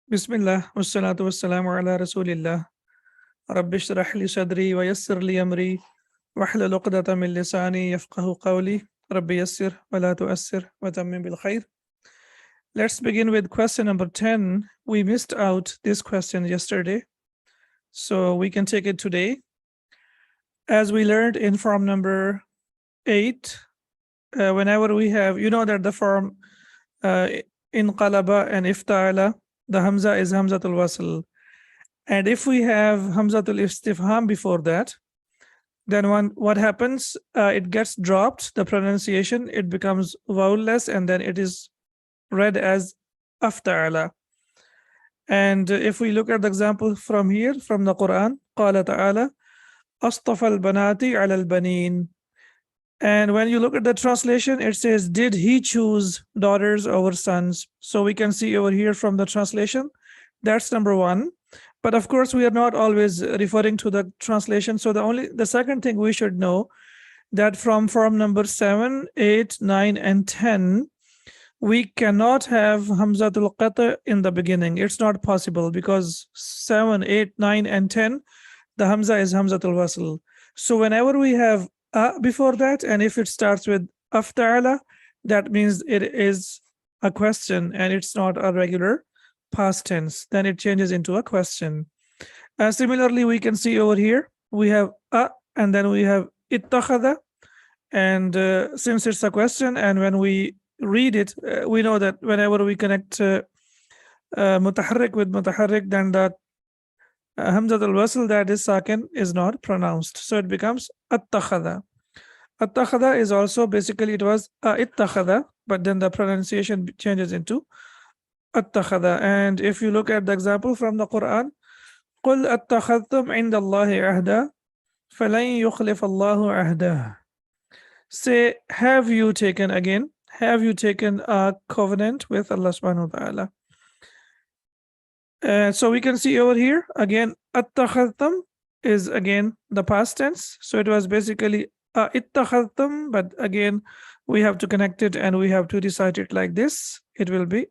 Bismillah, wassalatu wassalamu ala rasulillah. Rabbi shrah li sadri wa yassir li amri wahlul uqdatan min lisani yafqahu qawli. Rabbi yassir wa la tu'assir wa tammim bil khair. Let's begin with question number 10. We missed out this question yesterday, so we can take it today. As we learned in form number 8, whenever we have, you know that the form in qalaba and ifta'ala, the hamza is hamzatul wasl. And if we have hamzatul istifham before that, then what happens? It gets dropped, the pronunciation, it becomes vowelless, and then it is read as afta'ala. And if we look at the example from here, from the Quran, قال تعالى أصطفى البنات على البنين. And when you look at the translation, it says, did he choose daughters over sons? So we can see over here from the translation, that's number one. But of course, we are not always referring to the translation. So the second thing we should know, that from form number 7, 8, 9, and 10, we cannot have hamzatul qata in the beginning. It's not possible because 7, 8, 9, and 10, the hamza is hamzatul wasl. So whenever we have before that, and if it starts with afta'ala, that means it is a question and it's not a regular past tense. Then it changes into a question. Similarly, we can see over here, we have and then we have ittakhadha. And since it's a question, and when we read it, we know that whenever we connect mutaharrik with mutaharrik, then that hamzat al-wasl, that is sakin, is not pronounced. So it becomes attakhadha. Attakhadha is also basically, it was ittakhadha, but then the pronunciation changes into attakhadha. And if you look at the example from the Quran, قُلْ أَتَّخَذْتُمْ عِنْدَ اللَّهِ عَهْدًا فَلَنْ يُخْلِفَ اللَّهُ عَهْدَهُ. Say, have you taken a covenant with Allah subhanahu wa ta'ala? So we can see over here, again, attakhadhtum is again the past tense. So it was basically ittakhadhtum, but again, we have to connect it and we have to recite it like this. It will be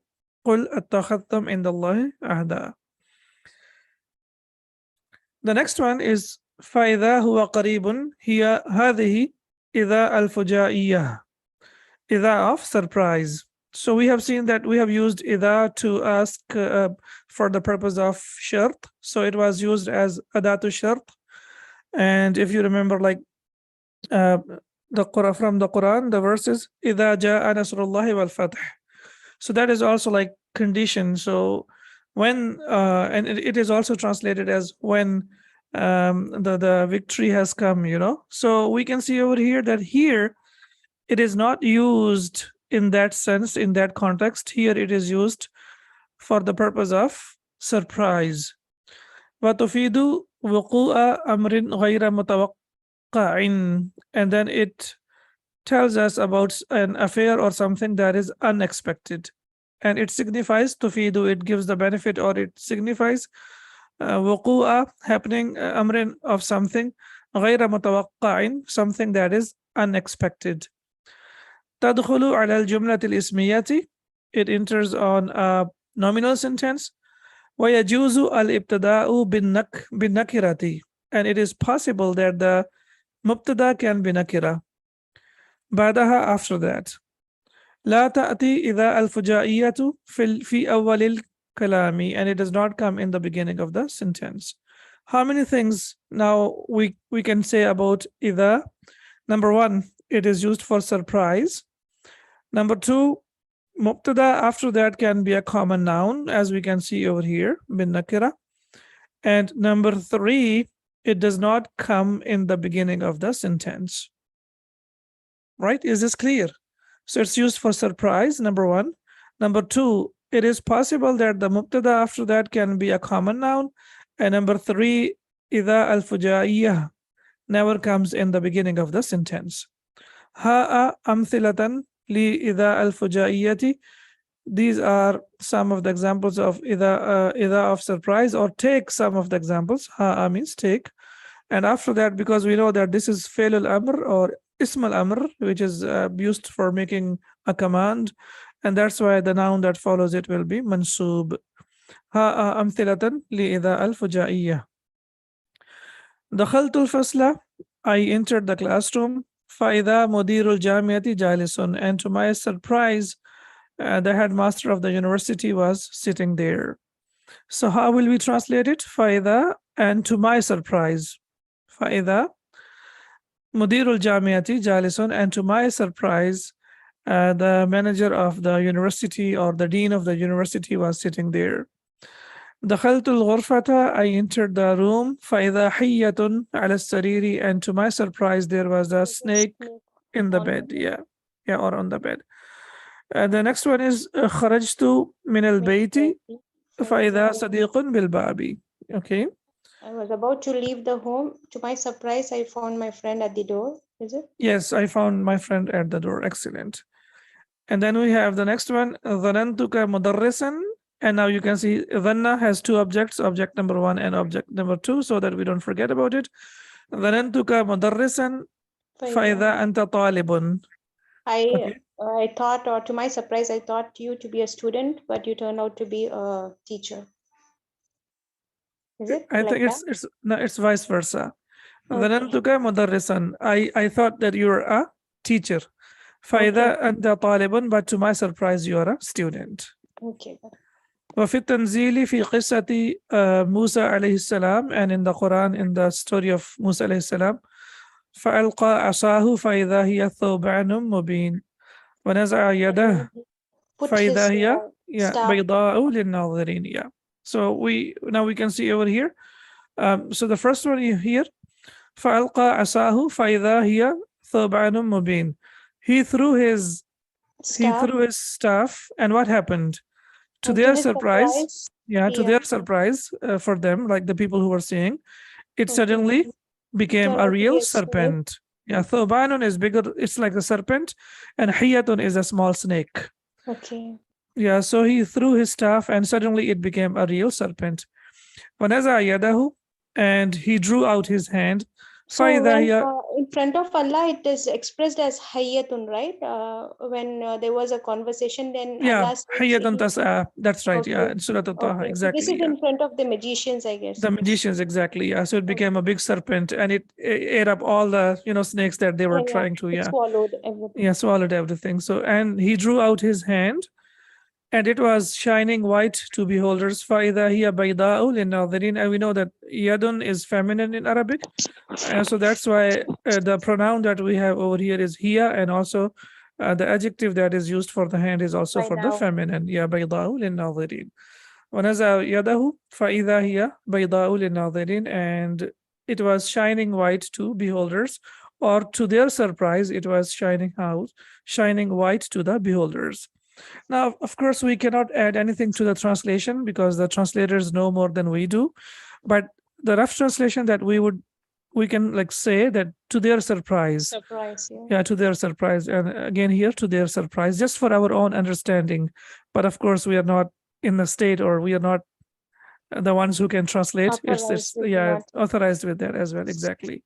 قُلْ أَتَّخَذْتُمْ عِنْدَ اللَّهِ عَهْدًا. The next one is فَإِذَا هُوَ قَرِيبٌ هِيَ هَذِهِ إِذَا الْفُجَائِيَّةِ, إِذَا of surprise. So we have seen that we have used إِذَا to ask for the purpose of shart. So it was used as adatu shart. And if you remember, like from the Quran, the verses إِذَا جَاءَ نَصْرُ اللَّهِ وَالْفَتْحِ. So that is also like condition. So when and it is also translated as when the victory has come, So we can see over here that here it is not used in that sense, in that context. Here it is used for the purpose of surprise. وَتُفِيدُ وُقُوءَ أَمْرٍ غَيْرَ مُتَوَقَّعٍ. And then it tells us about an affair or something that is unexpected. And it signifies tufidu, it gives the benefit, or it signifies wuqu'a, happening, amrin, of something, ghayra mutawaqqa'in, something that is unexpected. Tadkhulu ala al-jumlat al-ismiyati, it enters on a nominal sentence. Wa yajuzu al-ibtida'u bin-nakirati, and it is possible that the mubtada can be nakira. Ba'daha, after that. لا تأتي إذا الفجائية في أول الكلام, and it does not come in the beginning of the sentence. How many things now we can say about إذا? Number one, it is used for surprise. Number two, mubtada after that can be a common noun, as we can see over here, bin nakira. And number three, it does not come in the beginning of the sentence. Right? Is this clear? So it's used for surprise, number one. Number two, it is possible that the mubtada after that can be a common noun. And number three, إِذَا الْفُجَائِيَّةِ never comes in the beginning of the sentence. هَاءَ أَمْثِلَةً لِإِذَا الْفُجَائِيَّةِ. These are some of the examples of إِذَا of surprise, or take some of the examples. هَاءَ means take. And after that, because we know that this is فعل الأمر or Ism al-Amr, which is used for making a command, and that's why the noun that follows it will be mansub. ها أمثلة لإذا الفجائية. دخلت الفصل, I entered the classroom. فإذا مدير الجامعة جالس, and to my surprise, the headmaster of the university was sitting there. So how will we translate it? فإذا, and to my surprise. فإذا مدير الجامعة جالس, and to my surprise, the manager of the university or the dean of the university was sitting there. دخلت الغرفة, I entered the room. فإذا حية على السرير, and to my surprise there was a snake in the bed. Yeah, or on the bed. The next one is خرجت من البيت فإذا صديق بالباب. Okay. I was about to leave the home. To my surprise, I found my friend at the door. Is it? Yes, I found my friend at the door. Excellent. And then we have the next one, ظننتك مدرسا. And now you can see dhanna has two objects, object number 1 and object number 2, so that we don't forget about it. ظننتك مدرسا فإذا أنت طالب. I thought, or to my surprise, I thought you to be a student, but you turned out to be a teacher. Is it? I think it's vice versa. ظننتك مدرسا. I thought that you were a teacher. فإذا أنت طالب, but to my surprise you are a student. Okay. وفي التنزيل في قصة موسى عليه السلام, and in the Quran, in the story of Musa عليه السلام, فألقى عصاه فإذا هي ثوبان مبين ونزع يده فإذا هي بيضاء للناظرين. Yeah. So now we can see over here. So the first one here, فألقى عصاه فإذا هي ثوبان مبين. He threw his staff, and what happened? To their surprise, their surprise for them, like the people who were seeing, it suddenly became a real serpent. Yeah, thobanun is bigger, it's like a serpent, and hiyatun is a small snake. Okay. Yeah, so he threw his staff, and suddenly it became a real serpent. وَنَزَعَ يَدَهُ, and he drew out his hand. So in front of Allah, it is expressed as hayyatun, right? When there was a conversation, then Allah says, hayyatun tas'a. That's right. Yeah, in Surah Al-Taha, exactly. So this is in front of the magicians, I guess. The magicians, exactly. Yeah, so it became a big serpent, and it ate up all the snakes that they were trying to. It swallowed everything. Yeah, swallowed everything. So, and he drew out his hand, and it was shining white to beholders. فَإِذَا هِيَ بَيْضَاءُ لِلنَّاظِرِينَ. And we know that yadun is feminine in Arabic. So that's why the pronoun that we have over here is hiya, and also the adjective that is used for the hand is also for the feminine. Yeah, بَيْضَاءُ لِلنَّاظِرِينَ. وَنَزَعَ يَدَهُ فَإِذَا هِيَ بَيْضَاءُ لِلنَّاظِرِينَ. And it was shining white to beholders, or to their surprise, it was shining white to the beholders. Now, of course, we cannot add anything to the translation because the translators know more than we do. But the rough translation that we can like say that to their surprise. Yeah, to their surprise. And again here, to their surprise, just for our own understanding. But of course, we are not in the state, or we are not the ones who can translate. It's authorized with that as well. Exactly.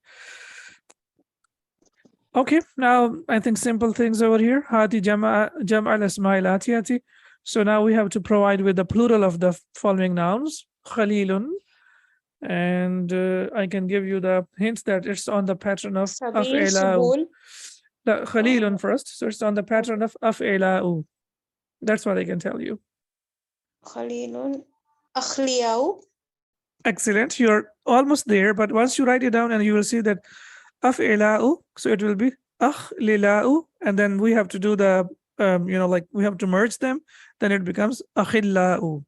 Okay, now I think simple things over here. Hati jama al-asma'il atiyati. So now we have to provide with the plural of the following nouns. Khalilun. And I can give you the hint that it's on the pattern of af'ila'u. The Khalilun first. So it's on the pattern of af'ila'u. That's what I can tell you. Khalilun. Akhliya'u. Excellent. You're almost there, but once you write it down, and you will see that af'ila'u, so it will be akhlila'u, and then we have to do the like we have to merge them, then it becomes akhilla'u.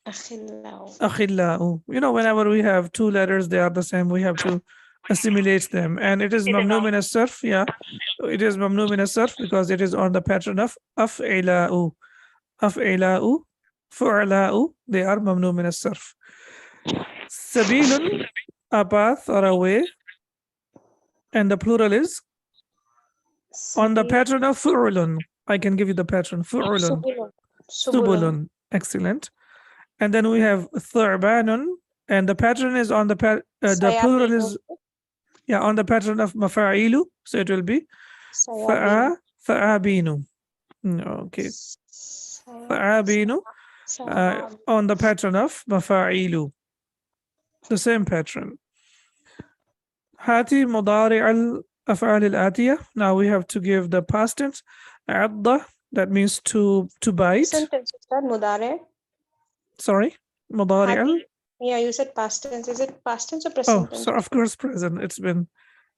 Akhilla'u. Whenever we have two letters, they are the same, we have to assimilate them, and it is mamnu min as-sarf. Yeah, it is mamnu min as-sarf because it is on the pattern of af'ila'u. Af'ila'u, fu'la'u, they are mamnu min as-sarf. Sabilun, a path or a way, and the plural is on the pattern of fu'ulun. I can give you the pattern. Fu'ulun. Subulun. Excellent. And then we have thu'banun, and the pattern is on the plural is on the pattern of mafa'ilu. So it will be tha'abinu. Okay. Tha'abinu. on the pattern of mafa'ilu, the same pattern. Hati mudari al-af'al al-atiyah. Now we have to give the past tense. Adda, that means to bite. Sentence, Ustad, mudare. Sorry, mudari al. Hati. Yeah, you said past tense. Is it past tense or Oh, present tense? so of course present. It's been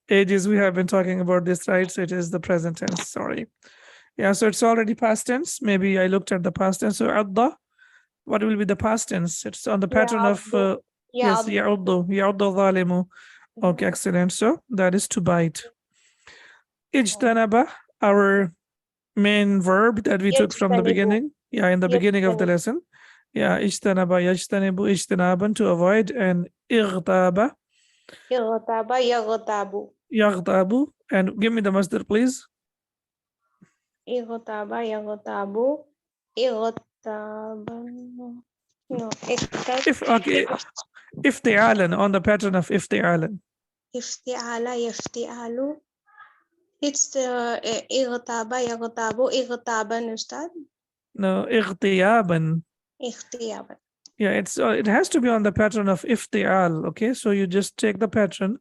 ages we have been talking about this, right? So it is the present tense. Sorry. Yeah, so it's already past tense. Maybe I looked at the past tense. So adda, what will be the past tense? It's on the pattern of yes, ya'uddu zalimu. Okay, excellent. So that is to bite. Ijtanaba, our main verb that we took from the beginning. Yeah, in the beginning of the lesson. Yeah, ijtanaba, yajtanibu, ijtinaban, to avoid, and ightaba. Ightaba, yaghtabu. Yaghtabu. And give me the masdar, please. Ightaba, yaghtabu. Ightaban. No, Ifti'alan, on the pattern of ifti'alan. Ifti'ala, yafti'alu. It's the ightaba, yaghtabu, ightaban, Ustad. No, ightiyaban. Ightiyaban. Yeah, it has to be on the pattern of ifti'al. Okay, so you just take the pattern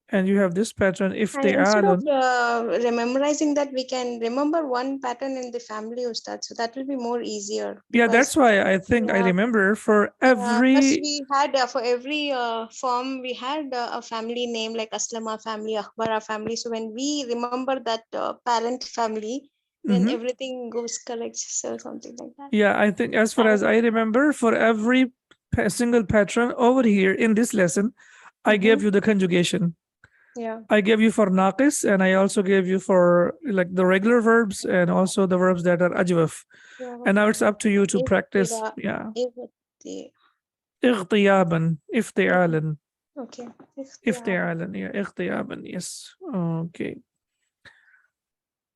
and you have this pattern And instead of ifti'alun. memorizing that, we can remember one pattern in the family, Ustad. So that will be more easier. Yeah, that's why I think I remember for every. Plus we had for every form we had a family name like Aslama family, Akhbara family. So when we remember that parent family, then everything goes correct. So something like that. Yeah, I think as far as I remember, for every single pattern over here in this lesson, I gave you the conjugation. Yeah. I gave you for naqis, and I also gave you for like the regular verbs and also the verbs that are ajwaf. And now it's up to you to practice. Yeah. Ightiyaban, ifti'alan. Okay. Ifti'alan, yeah, ightiyaban, yes. Okay.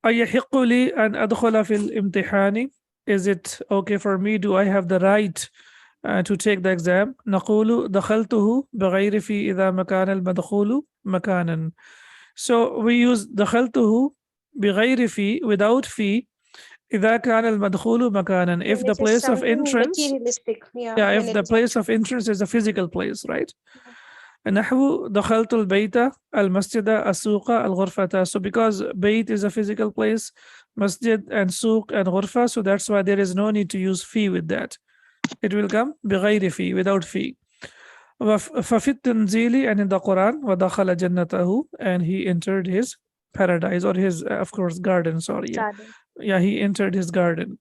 أيحق لي أن أدخل في الامتحان? Is it okay for me? Do I have the right to take the exam? نقول دخلته بغير في إذا مكان المدخول مكانا. So we use دخلته بغير في, without في, إذا كان المدخول مكانا. If the place of entrance, yeah, if the place of entrance is a physical place, right? نحو دخلت البيت المسجد السوق الغرفة. So because bayt is a physical place, masjid and suq and ghurfa, so that's why there is no need to use fi with that. It will come بغير fi, without fi. ففي التنزيل, and in the Quran, ودخل جنته, and he entered his paradise, or his of course garden, sorry. Yeah, he entered his garden.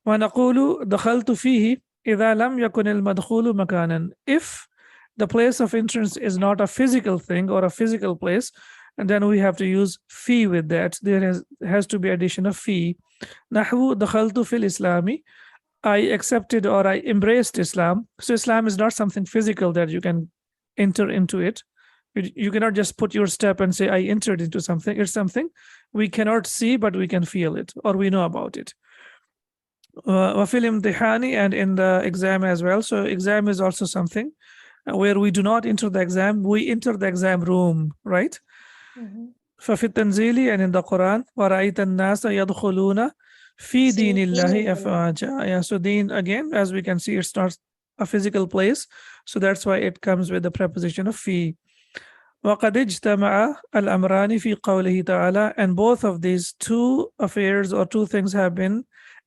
ونقول دخلت فيه إذا لم يكن المدخول مكانا. If the place of entrance is not a physical thing or a physical place, and then we have to use fi with that. There has to be addition of fi. نحو دخلت في الإسلام, I accepted or I embraced Islam. So Islam is not something physical that you can enter into it. You cannot just put your step and say, I entered into something. It's something we cannot see, but we can feel it, or we know about it. وفي الامتحان, and in the exam as well. So exam is also something where we do not enter the exam, we enter the exam room, right? ففي التنزيل, and in the Quran, وَرَأَيْتَ النَّاسَ يَدْخُلُونَ فِي دِينِ اللَّهِ أَفْوَاجًا. Yeah, so deen, again, as we can see, it's not a physical place, so that's why it comes with the preposition of fi. وَقَدْ اجْتَمَعَ الْأَمْرَانِ فِي قَوْلِهِ تَعَالَى, and both of these two affairs or two things have been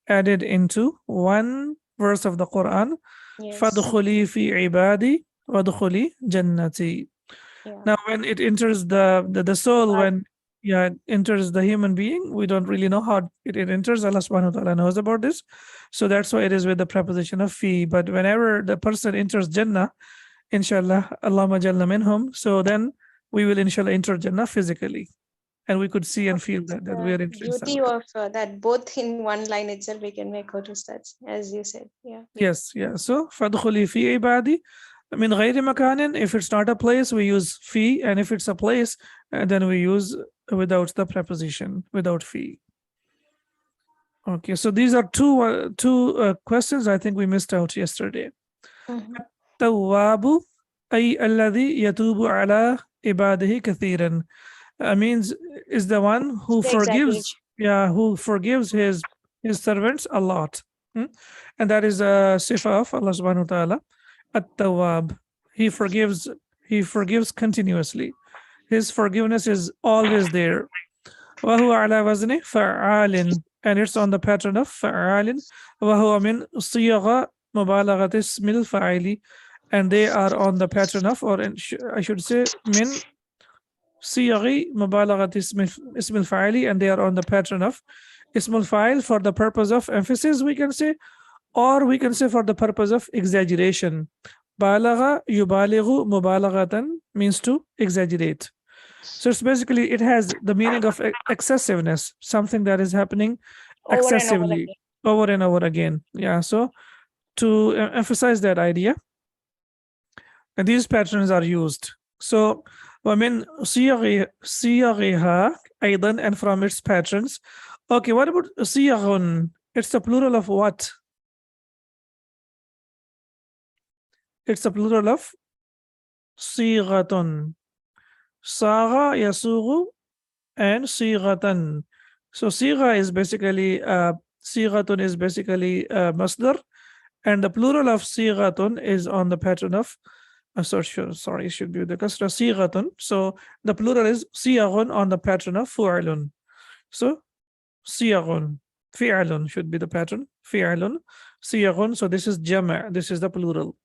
added into one verse of the Quran. فَادْخُلِي فِي عِبَادِي وَادْخُلِي جَنَّتِي. Now when it enters the soul, when enters the human being, we don't really know how it enters. Allah subhanahu wa ta'ala knows about this, so that's why it is with the preposition of fi. But whenever the person enters Jannah, inshallah, Allahumma jalla minhum, so then we will inshallah enter Jannah physically, and we could see and feel that we are entering beauty of that both in one line itself we can make out of that, as you said. Yes, so fadkhuli fi ibadi min ghayri makanin. If it's not a place, we use fi, and if it's a place, then we use without the preposition, without fi. Okay, so these are two questions I think we missed out yesterday. Tawwabu ay alladhi yatubu ala ibadihi kathiran, means is the one who forgives, who forgives his servants a lot. Hmm? And that is a sifa of Allah subhanahu wa ta'ala. At-Tawwab. He forgives continuously. His forgiveness is always there. وهو على وزن فعال, and it's on the pattern of فعال. وهو من صيغ مبالغة اسم الفاعل, and they are on the pattern of, or I should say من صيغ مبالغة اسم الفاعل, and they are on the pattern of اسم الفاعل for the purpose of emphasis, we can say, or we can say for the purpose of exaggeration. بالغ يبالغ مبالغة means to exaggerate. So it's basically, it has the meaning of excessiveness, something that is happening Over and over excessively, again. over and over again. Yeah. So to emphasize that idea, and these patterns are used. So ومن صيغها أيضا, and from its patterns. Okay, what about صيغ? It's the plural of what? It's the plural of صيغة. صاغ يصوغ and صيغة. So صيغة is basically صيغة is basically masdar, and the plural of صيغة is on the pattern of sorry, it should be the kasra صيغة. So the plural is صيغ on the pattern of فعل. So صيغ, فعل should be the pattern, فعل صيغ. So this is jama', this is the plural.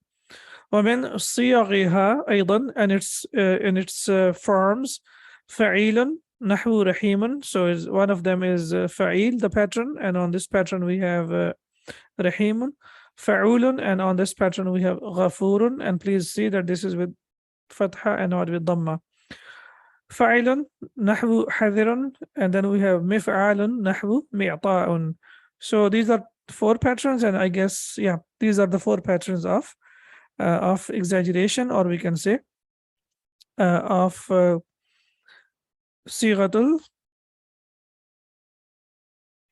ومن صيغها أيضا, and its in its forms فعيل نحو رحيم. So is one of them is فعيل, the pattern, and on this pattern we have رحيم. فعول, and on this pattern we have غفور, and please see that this is with fatha and not with dhamma. فعيل نحو حذر, and then we have مفعال نحو معطاء. So these are 4 patterns, and I guess, yeah, these are the 4 patterns of exaggeration, or we can say of sighatul,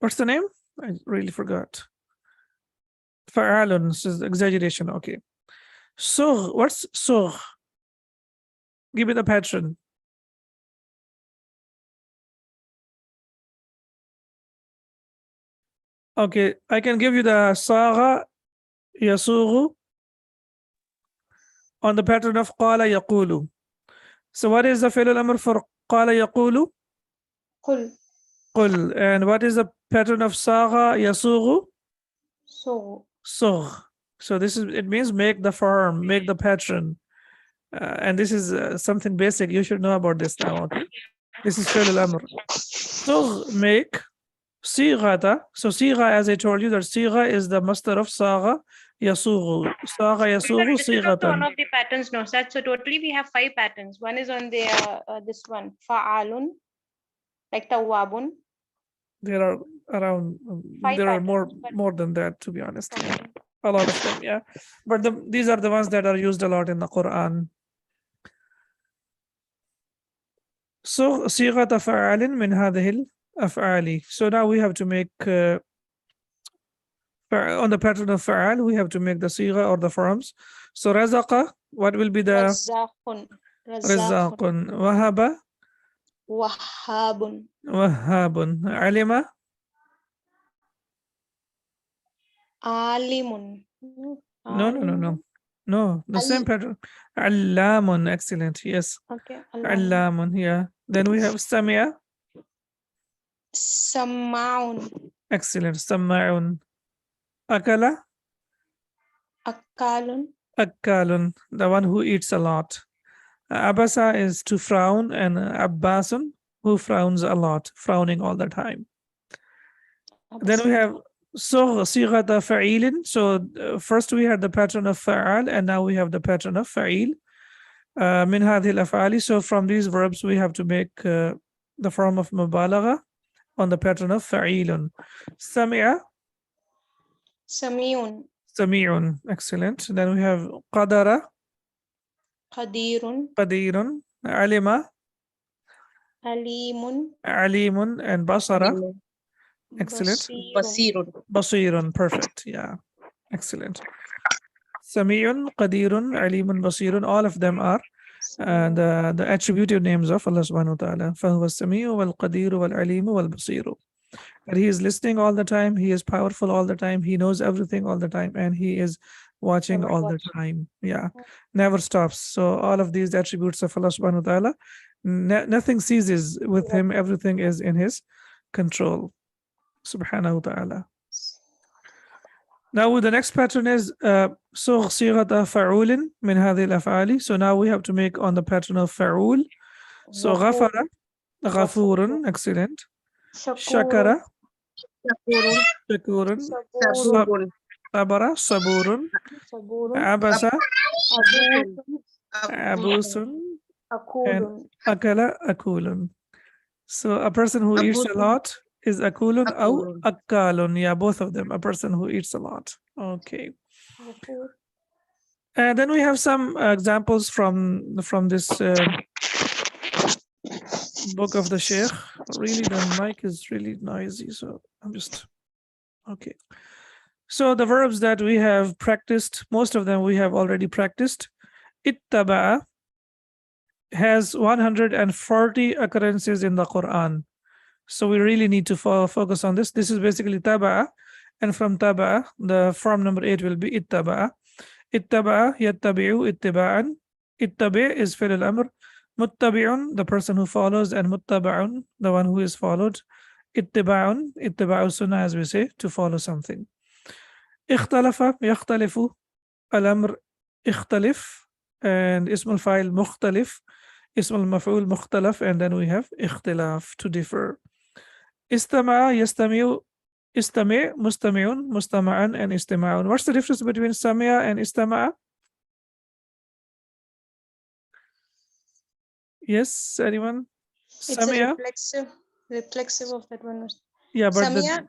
what's the name? I really forgot. Fa'alun is exaggeration. Okay. Sugh, what's sugh? Give me the pattern. Okay, I can give you the sagha yasughu on the pattern of qala yaqulu. So what is the fi'l al-amr for qala yaqulu? Qul. Qul. And what is the pattern of sagha yasughu? So. Sugh. So this is, it means make the form, make the pattern. And this is something basic. You should know about this now. Okay, this is fi'l al-amr. Sugh, make. Sighata. So sigha, as I told you, that sigha is the master of sagha yasughu. Sagha yasughu This is also one sighatan. of the patterns. No, so totally we have 5 patterns. One is on the this one, fa'alun, like tawwabun. There are around, 5 there are patterns. more than that, to be honest. Yeah, a lot of them. Yeah, but these are the ones that are used a lot in the Quran. So sighata fa'alin min hadhihi al-af'ali. So now we have to make on the pattern of fa'al, we have to make the sigha or the forms. So razaqa, what will be the Razzaqun. razzaqun? Wahaba, Wahhabun. wahhabun. Alima, Alimun. no, the same pattern. Allamun, excellent. Yes, Okay. allamun. Yeah. Then we have samia, Sama'un. excellent. Sama'un. Akala, Akalun. akkalun, the one who eats a lot. Abasa is to frown, and Abbasun, who frowns a lot, frowning all the time. Then we have sighata fa'ilin. So first we had the pattern of fa'al, and now we have the pattern of fa'il. Min hadhil af'ali. So from these verbs we have to make the form of mubalagha on the pattern of fa'ilun. Sami'a, Sami'un. sami'un, excellent. Then we have qadara, Qadirun. qadirun. Alima, Alimun. alimun. And basara, excellent. Basirun. Basirun, perfect. Yeah, excellent. Sami'un, Qadirun, Alimun, Basirun, all of them are the attributive names of Allah subhanahu wa ta'ala. فَهُوَ السَّمِيعُ وَالْقَدِيرُ وَالْعَلِيمُ وَالْبَصِيرُ. that he is listening all the time, he is powerful all the time, he knows everything all the time, and he is watching all the time. Yeah, never stops. So all of these attributes of Allah subhanahu wa ta'ala, nothing ceases with him, everything is in his control, subhanahu wa ta'ala. Now the next pattern is صغ صيغة فعول من هذه الأفعال. So now we have to make on the pattern of فعول. So غفر, غفور, excellent. Shakur, شكر, شكور. Sabur, صبر, صبور. Sabur, عبس, Abur, عبوس. And Akulun. أكل, أكول. So a person who eats a lot is أكول أو أكال. Yeah, both of them. A person who eats a lot. Okay. And then we have some examples from this book of the Sheikh. Really, the mic is really noisy, so I'm just okay. So the verbs that we have practiced, most of them we have already practiced. Ittaba'a has 140 occurrences in the Quran. So we really need to focus on this. This is basically taba'a, and from taba'a, the form number 8 will be ittaba'a. Ittaba'a, yattabi'u, ittiba'an. Ittabi' is fi'l al-amr. Muttabi'un, the person who follows, and muttaba'un, the one who is followed. Ittiba'un, ittiba'u sunnah, as we say, to follow something. Ikhtalafa, yakhtalifu, al-amr, ikhtalif, and ism al-fa'il, mukhtalif, ism al-maf'ul, mukhtalaf, and then we have ikhtilaf, to differ. Istama'a, yastami'u, istami', mustami'un, mustama'an, and istima'un. What's the difference between sami'a and istama'a? Yes, anyone? It's Sami'a? a reflexive of that one. Yeah, but Samia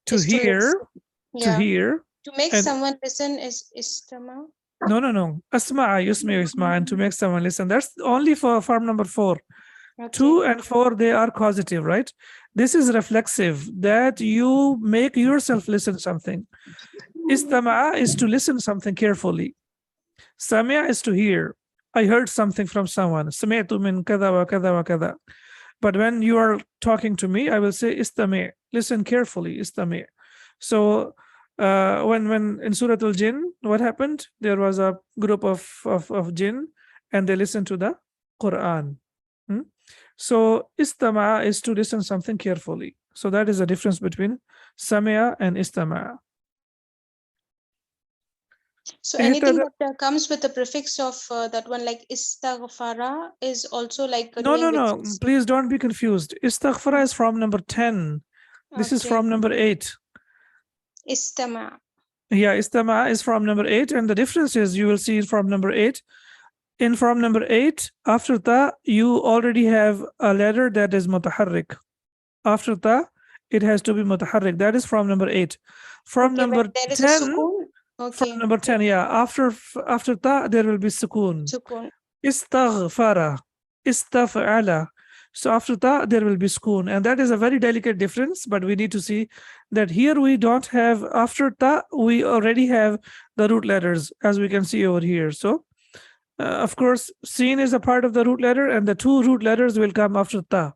to is hear, to yeah. hear. To make and- someone listen is istama. No. Asma'a, yusmi'u, isma'an, to make someone listen. That's only for form number 4. Okay. 2 and 4, they are causative, right? This is reflexive, that you make yourself listen something. Istama'a is to listen something carefully. Sami'a is to hear. I heard something from someone. Sami'tu min kada wa kada wa kada. But when you are talking to me, I will say istami'. Listen carefully, istami'. So when in Surah Al-Jinn, what happened? There was a group of jinn, and they listened to the Quran. So istama'a is to listen something carefully. So that is the difference between sami'a and istama'a. So anything that comes with the prefix of that one, like istaghfara, is also like No. Please don't be confused. Istaghfara is from number 10. This is from number 8. Istama. Yeah, istama is from number 8, and the difference is you will see it from number 8. In from number 8, after ta, you already have a letter that is mutaharrik. After ta, it has to be mutaharrik. That is from number 8. From number 10, from number 10, yeah, after ta, there will be sukoon. Istaghfara, istaf'ala. So after ta, there will be sukoon, and that is a very delicate difference. But we need to see that here we don't have, after ta, we already have the root letters, as we can see over here. So of course, sin is a part of the root letter, and the 2 root letters will come after ta.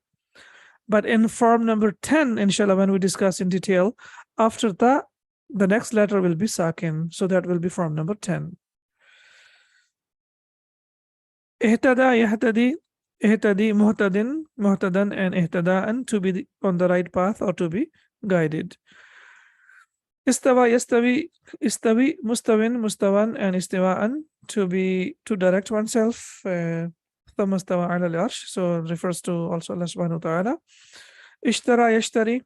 But in form number 10, inshallah, when we discuss in detail, after ta, the next letter will be sakin. So that will be form number 10. Ihtada, yahtadi, ihtadi, muhtadin, muhtadan, and ihtada'an, to be on the right path or to be guided. Istawa, yastawi, istawi, mustawin, mustawan, and istiwa'an, to direct oneself. Thamastawa ala al-arsh, so refers to also Allah subhanahu wa ta'ala. Ishtara, yashtari,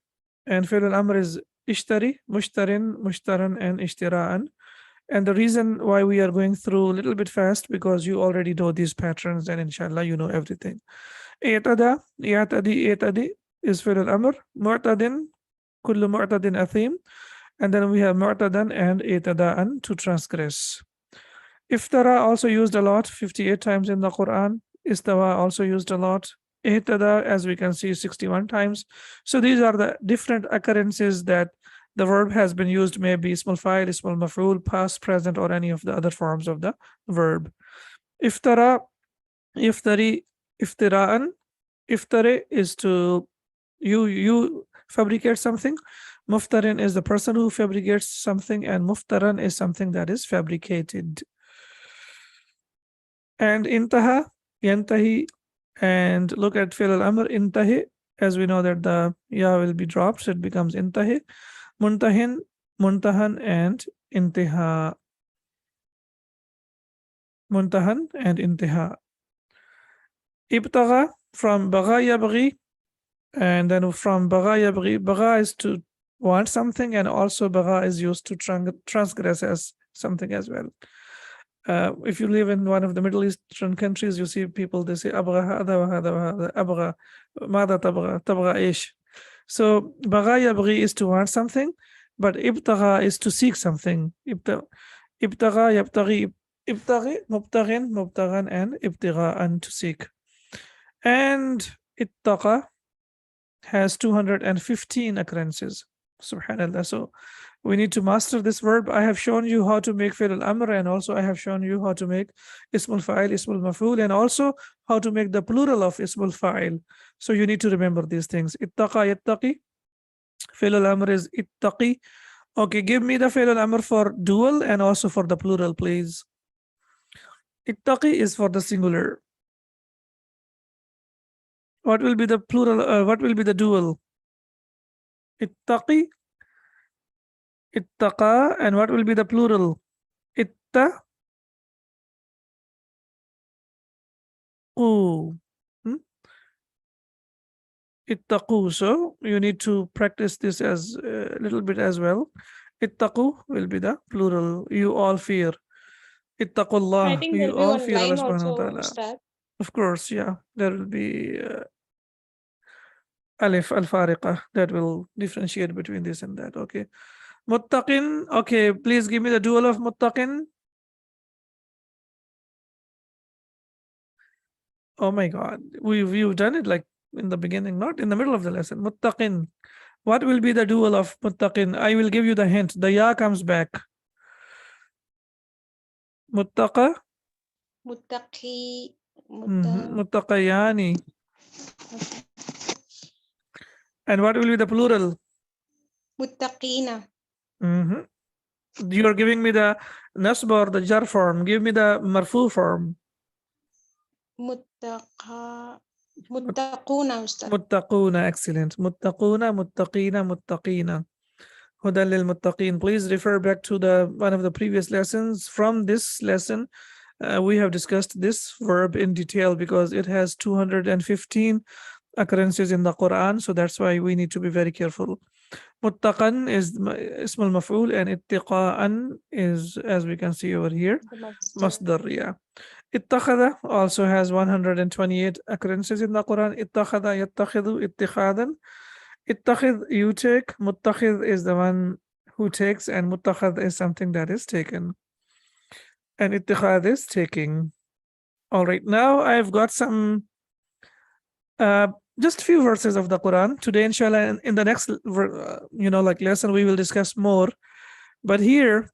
and fi'l al-amr is ishtari, mushtarin, mushtaran, and ishtira'an. And the reason why we are going through a little bit fast, because you already know these patterns, and inshallah you know everything. I'tada, i'tadi is fi'l al-amr. Mu'tadin, kullu mu'tadin athim. And then we have mu'tadan and i'tada'an, to transgress. Iftara also used a lot, 58 times in the Quran. Istawa also used a lot. Ihtada, as we can see, 61 times. So these are the different occurrences that the verb has been used, maybe ismul fa'il, ismul maf'ul, past, present, or any of the other forms of the verb. Iftara, iftari, iftira'an. Iftare is to You fabricate something. Muftarin is the person who fabricates something, and muftaran is something that is fabricated. And intaha, yantahi, and look at fi'l al-amr, intahi, as we know that the ya will be dropped, so it becomes intahi. Muntahin, muntahan, and intiha. Muntahan and intiha. Ibtagha, from bagha yabghi, and then from bagha yabghi, bagha is to want something, and also bagha is used to transgress as something as well. If you live in one of the Middle Eastern countries, you see people, they say abgha hada wa hada wa hada, abgha mada tabgha ish. So bagha yabghi is to want something, but ibtagha is to seek something. Ibtagha yabtaghi, ibtaghi, mubtaghin, mubtaghan, and ibtigha'an, to seek. And ittaqa has 215 occurrences. Subhanallah. So we need to master this verb. I have shown you how to make fi'l al-amr, and also I have shown you how to make ismul fa'il, ismul maf'ul, and also how to make the plural of ismul fa'il. So you need to remember these things. Ittaqa, yattaqi. Fi'l al-amr is ittaqi. Okay, give me the fi'l al-amr for dual and also for the plural, please. Ittaqi is for the singular. What will be the plural? What will be the dual? Ittaqi, ittaqa, and what will be the plural? Ittaqu. Hmm? Ittaqu. So you need to practice this as a little bit as well. Ittaqu will be the plural. You all fear. I Ittaqullah. think You there'll be all one fear Allah line subhanahu wa also, ta'ala. Ustad. Of course, yeah. There will be alif al-fariqah that will differentiate between this and that. Okay. Muttaqin. Okay, please give me the dual of muttaqin. Oh my God, we've done it like in the beginning, not in the middle of the lesson. Muttaqin. What will be the dual of muttaqin? I will give you the hint. The ya comes back. Muttaqa. Muttaqi. Muttaqayani. And what will be the plural? Muttaqina. You are giving me the nasb or the jar form. Give me the marfu form. Muttaquna, Ustad. Muttaquna. Excellent. Muttaquna, muttaqina, muttaqina. Hudan lil muttaqin. Please refer back to the one of the previous lessons. From this lesson, we have discussed this verb in detail because it has 215 occurrences in the Quran. So that's why we need to be very careful. Muttaqan is ismul maf'ul, and ittiqa'an is, as we can see over here, masdar. Yeah. Ittakhada also has 128 occurrences in the Quran. Ittakhada, yattakhidu, ittikhadan. Ittakhid, you take. Muttakhid is the one who takes, and muttakhad is something that is taken. And ittikhad is taking. All right, now I've got some just few verses of the Quran today, inshallah. In the next lesson, we will discuss more, but here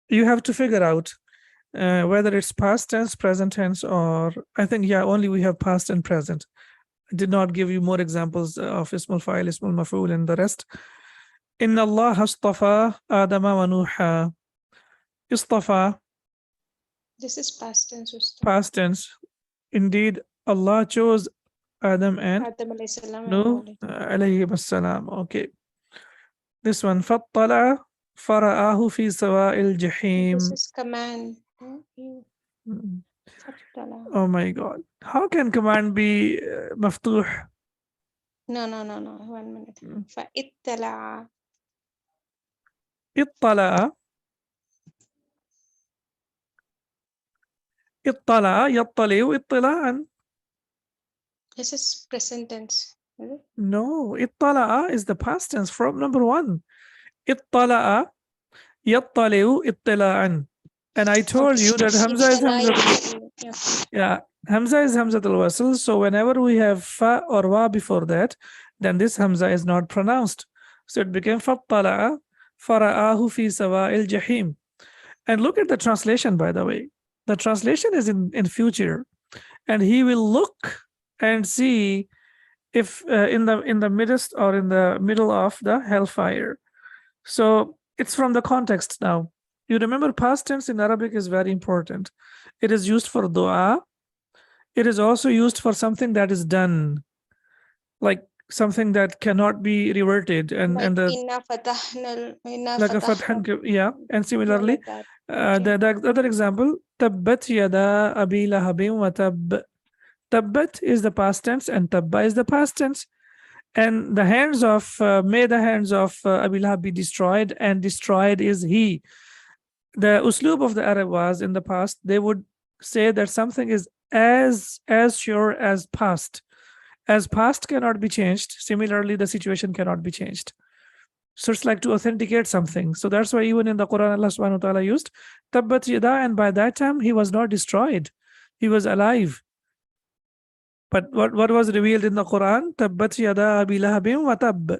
you have to figure out whether it's past tense, present tense, or I think, yeah, only we have past and present. I did not give you more examples of ismul fa'il, ismul maf'ul, and the rest. Inna Allah astafa Adama wa Nuha. Istafa. This is past tense, Ustad. Past tense. Indeed, Allah chose Adam and Adam alayhi salam. Nuh alayhi salam. Okay. This one, فَاطَّلَعَ فَرَآهُ فِي سَوَاءِ الْجَحِيمِ. This is command. Oh my God. How can command be maftuh? No. 1 minute. فَإِطَّلَعَ. اطلع. اطلع يطلع اطلاعا. This is present tense. No, اطلع is the past tense from number 1. اطلع يطلع اطلاعا. And I told you that Hamza is Hamza. Yeah, Hamza is Hamza al-Wasl. So whenever we have fa or wa before that, then this Hamza is not pronounced. So it became فَاطَّلَعَ فَرَآهُ فِي سَوَاءِ الْجَحِيمِ. And look at the translation, by the way. The translation is in future. And he will look and see if in the midst or in the middle of the hellfire. So it's from the context now. You remember past tense in Arabic is very important. It is used for dua. It is also used for something that is done, like something that cannot be reverted, and Like the inna like a fatahna, fathan, yeah. And yeah, similarly, like that. Okay. the other example, tabbat yada abi lahabin wa tab. Tabbat is the past tense and tabba is the past tense. And the hands of may the hands of Abi Lahab be destroyed, and destroyed is he. The uslub of the Arab was in the past, they would say that something is as sure as past cannot be changed. Similarly, the situation cannot be changed. So it's like to authenticate something. So that's why even in the Quran, Allah subhanahu wa ta'ala used tabbat yada, and by that time he was not destroyed, he was alive. But what was revealed in the Quran? Tabbat yada abi lahabin wa tab.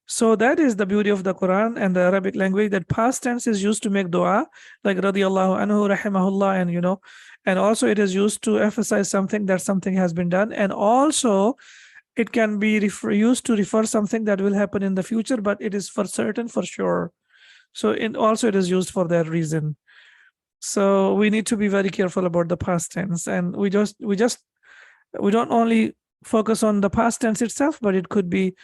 So that is the beauty of the Quran and the Arabic language, that past tense is used to make dua, like radiyallahu anhu, rahimahullah, and and also it is used to emphasize something, that something has been done, and also it can be used to refer something that will happen in the future, but it is for certain, for sure. So it is used for that reason. So we need to be very careful about the past tense, and we don't only focus on the past tense itself, but it could be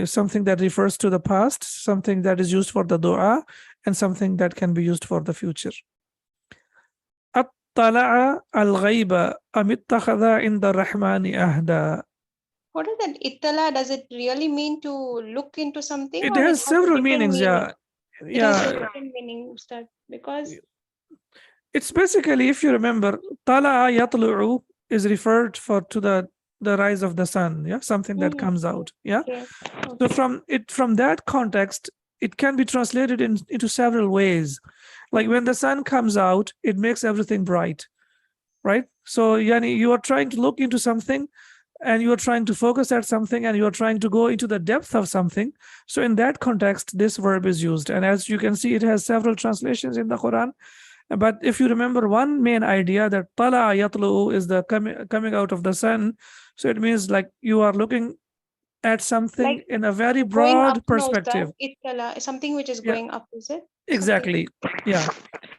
something that refers to the past, something that is used for the dua, and something that can be used for the future. اطلع الغيب أم اتخذ عند الرحمن عهدا. What is that? Itala, does it really mean to look into something, It or it has has a several different meanings, meaning? yeah. It has a Yeah, different meaning, Ustad, because it's basically, if you remember, طلع يطلع is referred for to the rise of the sun, yeah, something that comes out, yeah. okay, So okay. from that context, it can be translated into several ways. Like when the sun comes out, it makes everything bright, right? So yani, you are trying to look into something, and you are trying to focus at something, and you are trying to go into the depth of something. So in that context, this verb is used. And as you can see, it has several translations in the Quran. But if you remember one main idea, that tala yatlu is the coming out of the sun. So it means like you are looking at something Like in a very going up, broad no, Ustad. perspective. Itala, something which is Yeah, going up, is it? Something. exactly. Yeah.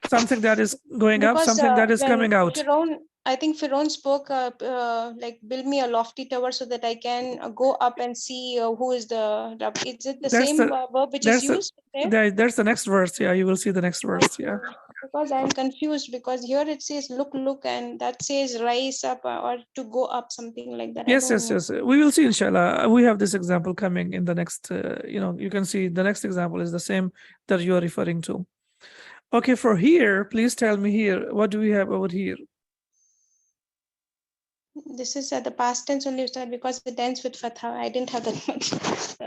Something that is going up, Because something that is when coming out. Firaun, I think Firaun spoke, like, build me a lofty tower so that I can go up and see who is the Rab. Is it the That's same the verb which is that's the used there? there's the next verse. Yeah, you will see the next verse. Yeah. Okay. Because I'm confused, because here it says look, and that says rise up, or to go up, something like that. I Yes, don't yes, know. yes. We will see, inshallah. We have this example coming in the next, you can see the next example is the same that you are referring to. Okay, for here, please tell me here, what do we have over here? This is the past tense only, Ustad, because it ends with fatha. I didn't have that much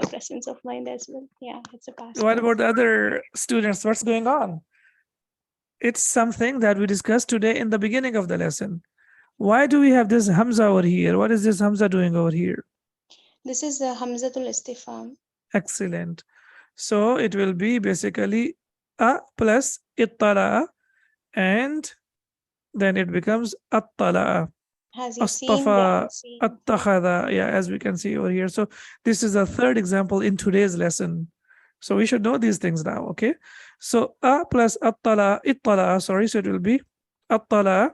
presence of mind as well. Yeah, it's a past What tense. about the other students? What's going on? It's something that we discussed today in the beginning of the lesson. Why do we have this Hamza over here? What is this Hamza doing over here? This is the Hamzatul Istifham. Excellent. So it will be basically a plus ittala, and then it becomes attala. Has he seen the Astafa, unseen? Yeah. attakhada. Yeah, as we can see over here. So this is the third example in today's lesson. So we should know these things now, okay? So a plus attala, ittala, sorry, so it will be attala.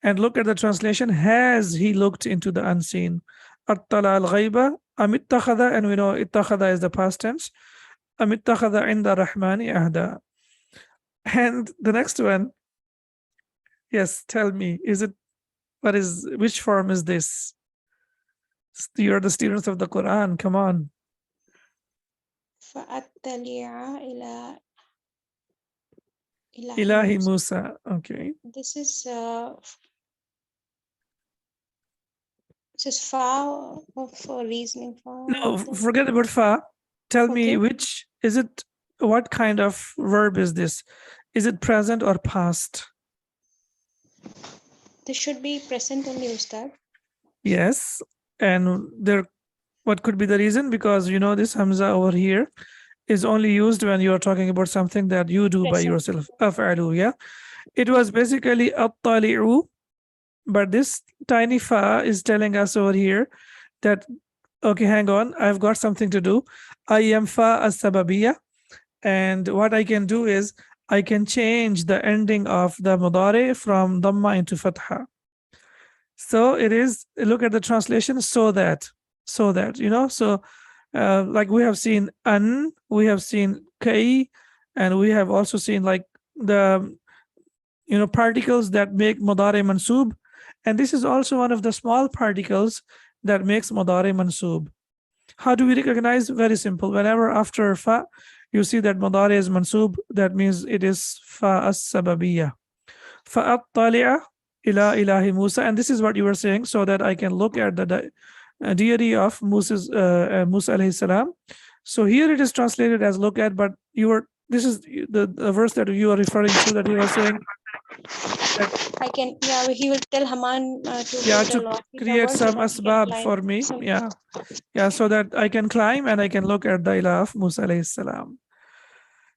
And look at the translation. Has he looked into the unseen? Attala al-ghaiba, am ittakhada, and we know ittakhada is the past tense. Am ittakhada inda rahmani ahda. And the next one, yes, tell me, which form is this? You're the students of the Quran. Come on. فأطلع إلى إله Ilahi موسى. Musa. Okay. This is fa for reasoning for. No, forget about fa. Tell me Okay. which is it? What kind of verb is this? Is it present or past? This should be present only, Ustad. Yes. And what could be the reason? Because this Hamza over here is only used when you are talking about something that you do by Present. yourself. Af'alu, yeah. It was basically at-tali'u, but this tiny fa is telling us over here that, okay, hang on, I've got something to do. I am fa as-sababiyya, and what I can do is I can change the ending of the mudari from dhamma into fatha. So it is, look at the translation, so that, so like we have seen an, we have seen kai, and we have also seen like the, particles that make mudari mansub. And this is also one of the small particles that makes mudari mansub. How do we recognize? Very simple. Whenever after fa, you see that mudari is mansub, that means it is fa as-sababiyya. فَأَطَّلِعَ إِلَى إِلَهِ Musa. And this is what you were saying, so that I can look at the deity of Musa alayhi salam. So here it is translated as look at, but this is the verse that you are referring to, that he was saying that, I can, yeah, he will tell Haman to yeah, get the to lofty create tower so some that he can asbab climb. for me. Some, Yeah, so that I can climb and I can look at the ilah of Musa alayhi salam.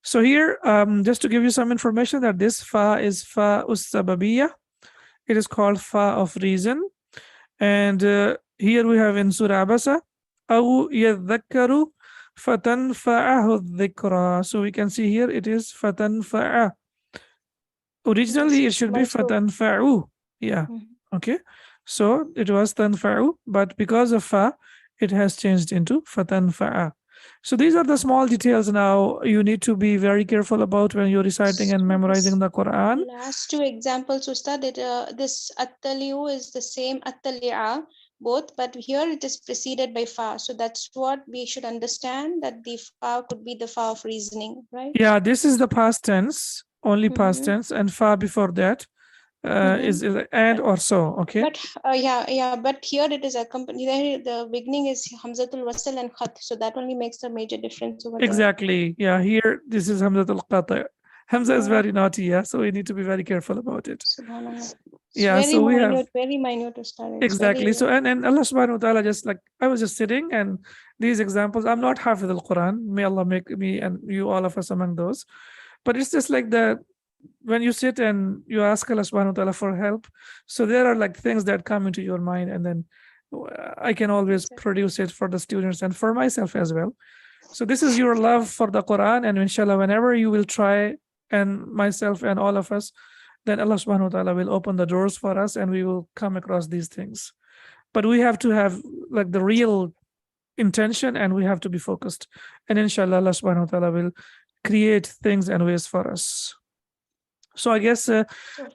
So here, just to give you some information, that this fa is fa us-sababiyya. It is called fa of reason. And here we have in Surah Abasa, أَوْ يَذَّكَّرُ فَتَنْفَعَهُ الذِّكْرَى. So we can see here it is فَتَنْفَعَ. yes, Originally it it's should be Mansur. فَتَنْفَعُ. Yeah, Mhm. okay. So it was تَنْفَعُ, but because of fa, it has changed into فَتَنْفَعَ. So these are the small details now you need to be very careful about when you're reciting and So memorizing this the Quran. last two examples, Ustad, this attaliu is the same attali'a, both, but here it is preceded by fa. So that's what we should understand, that the fa could be the fa of reasoning, right? Yeah, this is the past tense, only past Mm-hmm. tense, and far before that Mm-hmm. is and or so. Okay, But yeah, but here it is accompanied. There, the beginning is Hamzatul Wasl and Khat, so that only makes a major difference over there. exactly. Yeah, here this is Hamzatul Qati'. Hamza is Uh, very naughty, yeah, so we need to be very careful about it. Subhanallah. It's Yeah, so we have very minute to start. It's very, exactly. So and Allah subhanahu wa ta'ala, just like I was just sitting, and these examples, I'm not Hafiz al-Quran. May Allah make me and you, all of us, among those. But it's just like when you sit and you ask Allah subhanahu wa ta'ala for help, so there are like things that come into your mind, and then I can always produce it for the students and for myself as well. So this is your love for the Quran, and inshallah, whenever you will try, and myself and all of us, then Allah subhanahu wa ta'ala will open the doors for us and we will come across these things. But we have to have like the real intention, and we have to be focused. And inshallah, Allah subhanahu wa ta'ala will create things and ways for us. So I guess so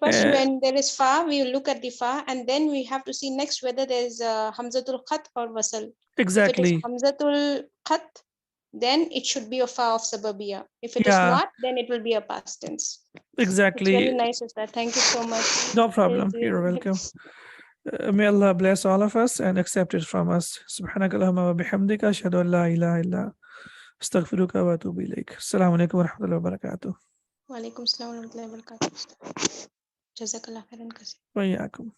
first, uh, when there is fa, we will look at the fa, and then we have to see next whether there is Hamzatul Khat or Wasal. If it is exactly, Hamzatul Khat, then it should be a fa of Sababiyya. If it is yeah, not, then it will be a past tense. It's very exactly. nice, Ustad. Thank you so much. No problem. You're welcome. It's May Allah bless all of us and accept it from us. سبحانك اللهم وبحمدك أشهد أن لا إله إلا أستغفرك وأتوب إليك. السلام عليكم ورحمة الله وبركاته. Walaikum Assalam wa rahmatullahi wa barakatuh. Jazakallah khairan. وإياكم.